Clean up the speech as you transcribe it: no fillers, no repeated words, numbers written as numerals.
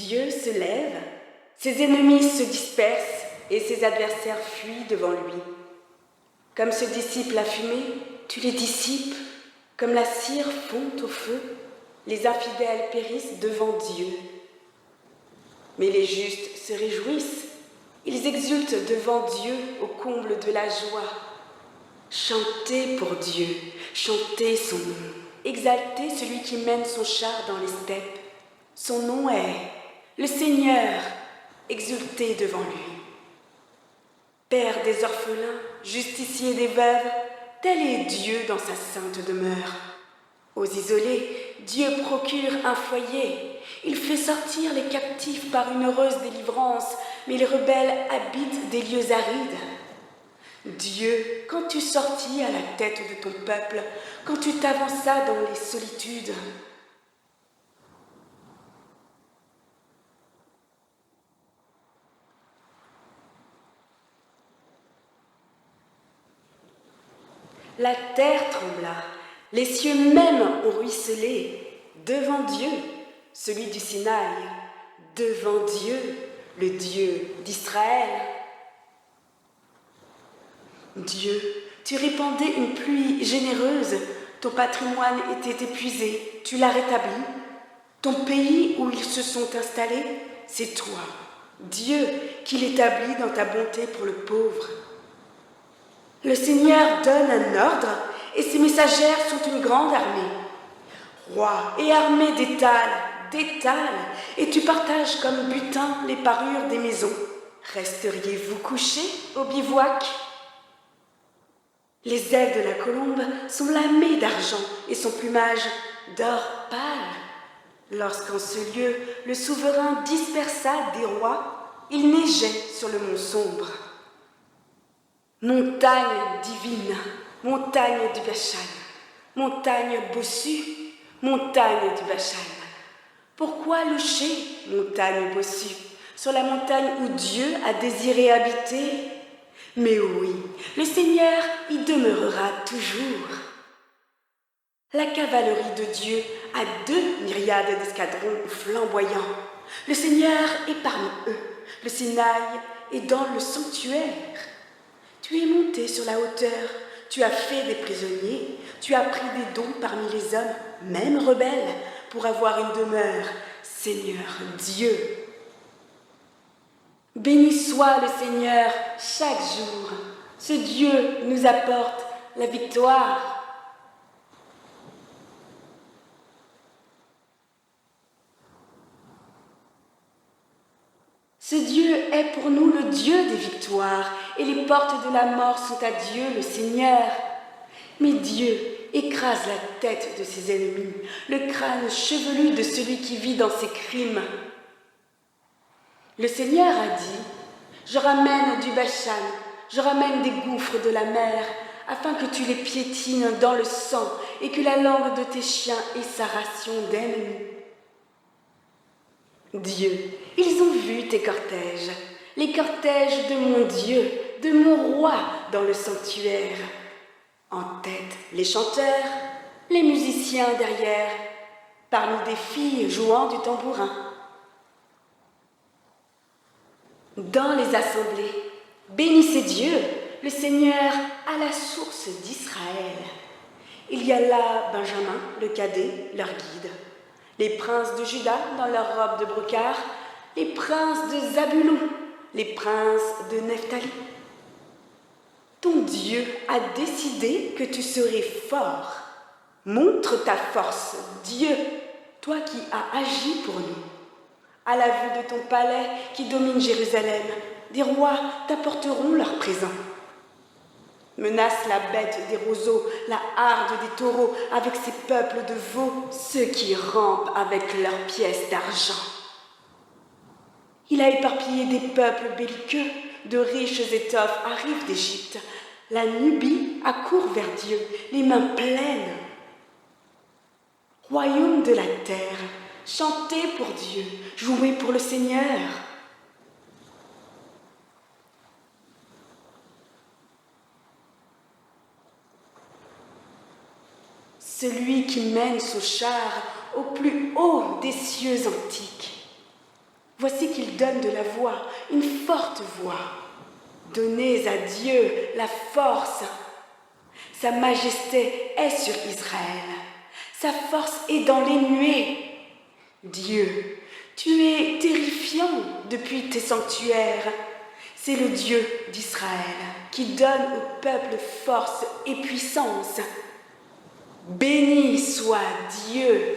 Dieu se lève, ses ennemis se dispersent et ses adversaires fuient devant lui. Comme se dissipe la fumée, tu les dissipes, comme la cire fond au feu, les infidèles périssent devant Dieu. Mais les justes se réjouissent, ils exultent devant Dieu au comble de la joie. Chantez pour Dieu, chantez son nom, exaltez celui qui mène son char dans les steppes. Son nom est le Seigneur, exultez devant lui. Père des orphelins, justicier des veuves, tel est Dieu dans sa sainte demeure. Aux isolés, Dieu procure un foyer. Il fait sortir les captifs par une heureuse délivrance, mais les rebelles habitent des lieux arides. Dieu, quand tu sortis à la tête de ton peuple, quand tu t'avanças dans les solitudes, la terre trembla, les cieux même ont ruisselé devant Dieu, celui du Sinaï, devant Dieu, le Dieu d'Israël. Dieu, tu répandais une pluie généreuse, ton patrimoine était épuisé, tu l'as rétabli. Ton pays où ils se sont installés, c'est toi, Dieu, qui l'établit dans ta bonté pour le pauvre. Le Seigneur donne un ordre et ses messagères sont une grande armée. Rois et armées d'étals, et tu partages comme butin les parures des maisons. Resteriez-vous couchés au bivouac? Les ailes de la colombe sont lamées d'argent et son plumage d'or pâle. Lorsqu'en ce lieu le souverain dispersa des rois, il neigeait sur le mont sombre. Montagne divine, montagne du Bashan, montagne bossue, montagne du Bashan. Pourquoi loucher, montagne bossue, sur la montagne où Dieu a désiré habiter? Mais oui, le Seigneur y demeurera toujours. La cavalerie de Dieu a 2 myriades d'escadrons flamboyants. Le Seigneur est parmi eux, le Sinaï est dans le sanctuaire. Tu es monté sur la hauteur, tu as fait des prisonniers, tu as pris des dons parmi les hommes, même rebelles, pour avoir une demeure, Seigneur Dieu. Béni soit le Seigneur chaque jour, ce Dieu nous apporte la victoire. Ce Dieu est pour nous le Dieu des victoires, et les portes de la mort sont à Dieu le Seigneur. Mais Dieu écrase la tête de ses ennemis, le crâne chevelu de celui qui vit dans ses crimes. Le Seigneur a dit, je ramène du Bashan, je ramène des gouffres de la mer, afin que tu les piétines dans le sang et que la langue de tes chiens ait sa ration d'ennemis. Dieu, ils ont vu tes cortèges, les cortèges de mon Dieu, de mon roi dans le sanctuaire. En tête, les chanteurs, les musiciens derrière, parmi des filles jouant du tambourin. Dans les assemblées, bénissez Dieu, le Seigneur à la source d'Israël. Il y a là Benjamin, le cadet, leur guide. Les princes de Juda dans leurs robes de brocart, les princes de Zabulon, les princes de Nephtali. Ton Dieu a décidé que tu serais fort. Montre ta force, Dieu, toi qui as agi pour nous. À la vue de ton palais qui domine Jérusalem, des rois t'apporteront leurs présents. Menace la bête des roseaux, la harde des taureaux, avec ses peuples de veaux, ceux qui rampent avec leurs pièces d'argent. Il a éparpillé des peuples belliqueux, de riches étoffes arrivent d'Égypte. La Nubie accourt vers Dieu, les mains pleines. Royaume de la terre, chantez pour Dieu, jouez pour le Seigneur. Celui qui mène son char au plus haut des cieux antiques. Voici qu'il donne de la voix, une forte voix. Donnez à Dieu la force. Sa majesté est sur Israël. Sa force est dans les nuées. Dieu, tu es terrifiant depuis tes sanctuaires. C'est le Dieu d'Israël qui donne au peuple force et puissance. Béni soit Dieu.